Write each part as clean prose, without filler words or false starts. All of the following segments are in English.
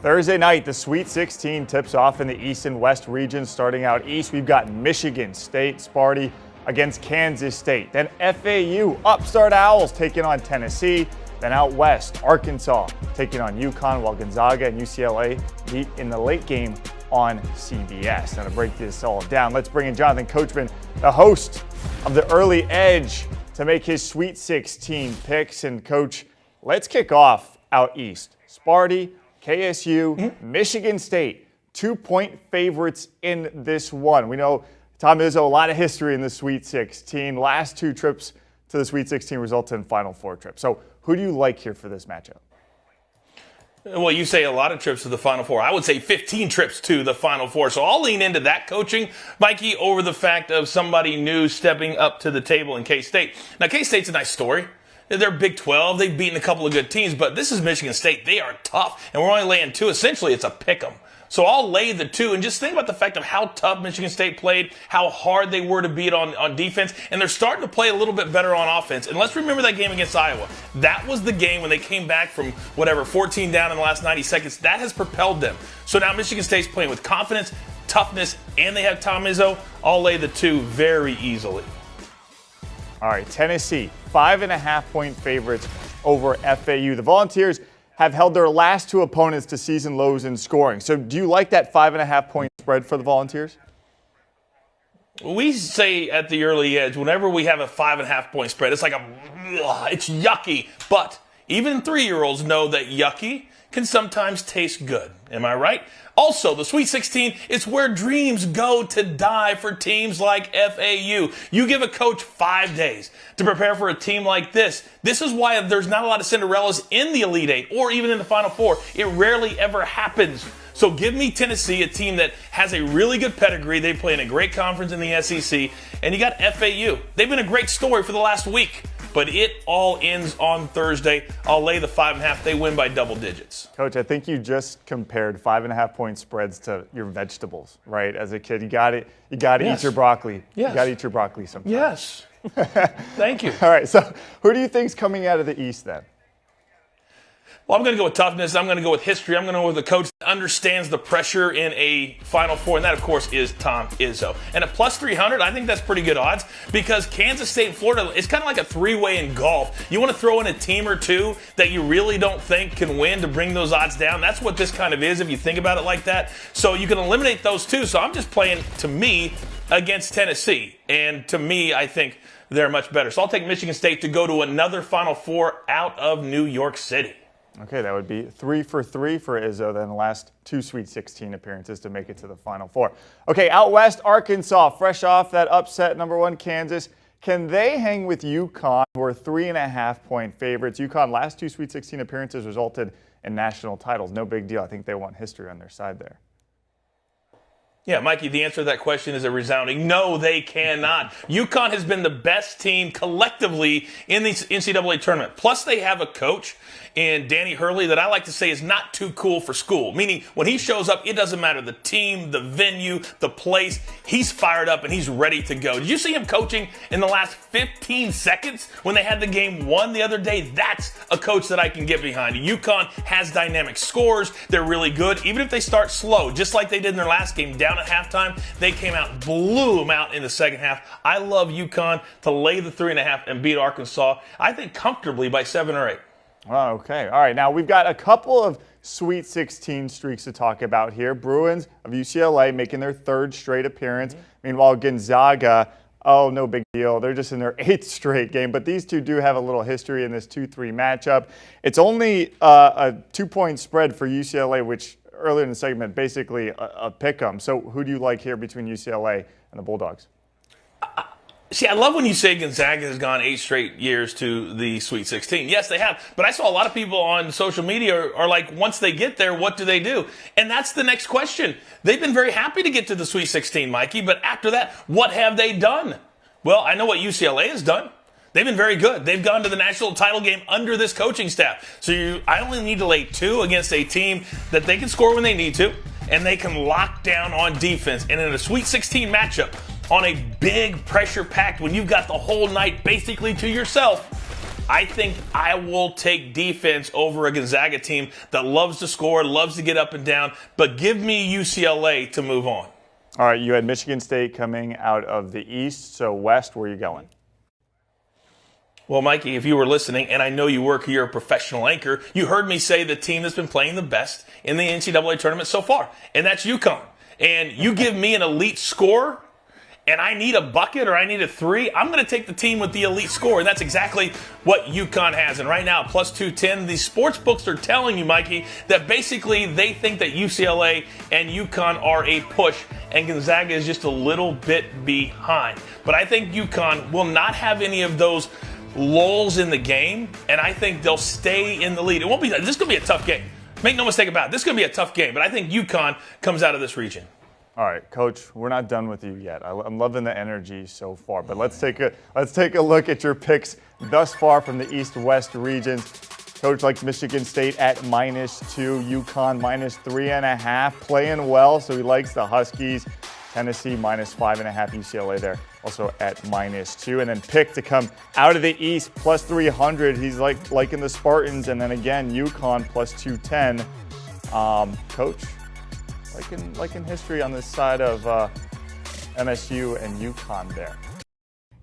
Thursday night, the Sweet 16 tips off in the East and West regions. Starting out east, we've got Michigan State Sparty against Kansas State. Then FAU, upstart Owls, taking on Tennessee. Then out west, Arkansas taking on UConn, while Gonzaga and UCLA meet in the late game on CBS. Now to break this all down, let's bring in Jonathan Coachman, the host of the Early Edge, to make his Sweet 16 picks. And Coach, let's kick off out east. Sparty, KSU, Michigan State, 2-point favorites in this one. We know Tom Izzo, a lot of history in the Sweet 16. Last two trips to the Sweet 16 resulted in Final Four trips. So who do you like here for this matchup? Well, you say a lot of trips to the Final Four. I would say 15 trips to the Final Four. So I'll lean into that coaching, Mikey, over the fact of somebody new stepping up to the table in K-State. Now, K-State's a nice story. They're Big 12. They've beaten a couple of good teams, but this is Michigan State. They are tough, and we're only laying 2. Essentially, it's a pick 'em. So I'll lay the 2, and just think about the fact of how tough Michigan State played, how hard they were to beat on defense, and they're starting to play a little bit better on offense. And let's remember that game against Iowa. That was the game when they came back from 14 down in the last 90 seconds. That has propelled them. So now Michigan State's playing with confidence, toughness, and they have Tom Izzo. I'll lay the 2 very easily. All right, Tennessee, 5.5-point favorites over FAU. The Volunteers have held their last 2 opponents to season lows in scoring. So do you like that 5.5-point spread for the Volunteers? We say at the Early Edge, whenever we have a 5.5-point spread, it's like it's yucky. But even 3-year-olds know that yucky can sometimes taste good. Am I right? Also, the Sweet 16 is where dreams go to die for teams like FAU. You give a coach 5 days to prepare for a team like this. This is why there's not a lot of Cinderellas in the Elite Eight or even in the Final Four. It rarely ever happens. So give me Tennessee, a team that has a really good pedigree. They play in a great conference in the SEC. And you got FAU. They've been a great story for the last week. But it all ends on Thursday. I'll lay the 5.5. They win by double digits. Coach, I think you just compared 5.5-point spreads to your vegetables, right? As a kid, you got to Yes. eat your broccoli. Yes. You got to eat your broccoli sometimes. Yes. Thank you. All right, so who do you think's coming out of the East then? Well, I'm going to go with toughness. I'm going to go with history. I'm going to go with a coach that understands the pressure in a Final Four, and that, of course, is Tom Izzo. And at plus 300, I think that's pretty good odds because Kansas State and Florida, it's kind of like a 3-way in golf. You want to throw in a team or two that you really don't think can win to bring those odds down. That's what this kind of is if you think about it like that. So you can eliminate those two. So I'm just playing, to me, against Tennessee. And to me, I think they're much better. So I'll take Michigan State to go to another Final Four out of New York City. Okay, that would be 3 for 3 for Izzo, then the last 2 Sweet 16 appearances to make it to the Final Four. Okay, out west, Arkansas, fresh off that upset, #1 Kansas. Can they hang with UConn, who are 3.5-point favorites? UConn last 2 Sweet 16 appearances resulted in national titles. No big deal. I think they want history on their side there. Yeah, Mikey, the answer to that question is a resounding no, they cannot. UConn has been the best team collectively in the NCAA tournament. Plus, they have a coach in Danny Hurley that I like to say is not too cool for school. Meaning, when he shows up, it doesn't matter the team, the venue, the place. He's fired up and he's ready to go. Did you see him coaching in the last 15 seconds when they had the game won the other day? That's a coach that I can get behind. UConn has dynamic scores. They're really good. Even if they start slow, just like they did in their last game, down at halftime, they came out, blew them out in the second half. I love UConn to lay the 3.5 and beat Arkansas, I think comfortably by 7 or 8. Oh, okay. All right. Now, we've got a couple of Sweet 16 streaks to talk about here. Bruins of UCLA making their 3rd straight appearance. Meanwhile, Gonzaga, no big deal. They're just in their 8th straight game. But these two do have a little history in this 2-3 matchup. It's only a 2-point spread for UCLA, which earlier in the segment, basically a pick 'em. So who do you like here between UCLA and the Bulldogs? See, I love when you say Gonzaga has gone 8 straight years to the Sweet 16. Yes, they have. But I saw a lot of people on social media are like, once they get there, what do they do? And that's the next question. They've been very happy to get to the Sweet 16, Mikey. But after that, what have they done? Well, I know what UCLA has done. They've been very good. They've gone to the national title game under this coaching staff. So I only need to lay 2 against a team that they can score when they need to, and they can lock down on defense. And in a Sweet 16 matchup, on a big pressure packed, when you've got the whole night basically to yourself, I think I will take defense over a Gonzaga team that loves to score, loves to get up and down, but give me UCLA to move on. All right, you had Michigan State coming out of the East, so West, where are you going? Well, Mikey, if you were listening, and I know you work, you're a professional anchor, you heard me say the team that's been playing the best in the NCAA tournament so far, and that's UConn. And you give me an elite score, and I need a bucket or I need a three, I'm going to take the team with the elite score, and that's exactly what UConn has. And right now, plus 210, these sports books are telling you, Mikey, that basically they think that UCLA and UConn are a push, and Gonzaga is just a little bit behind. But I think UConn will not have any of those lulls in the game, and I think they'll stay in the lead. It won't be. This is going to be a tough game. Make no mistake about it. This is going to be a tough game, but I think UConn comes out of this region. All right, Coach, we're not done with you yet. I'm loving the energy so far, but let's take a look at your picks thus far from the East-West regions. Coach likes Michigan State at -2, UConn -3.5, playing well, so he likes the Huskies. Tennessee -5.5, UCLA there also at -2, and then Pick to come out of the East plus 300. He's liking the Spartans, and then again UConn plus 210. Coach, liking history on this side of MSU and UConn there.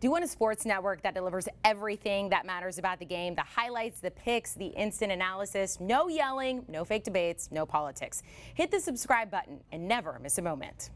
Do you want a sports network that delivers everything that matters about the game? The highlights, the picks, the instant analysis, no yelling, no fake debates, no politics. Hit the subscribe button and never miss a moment.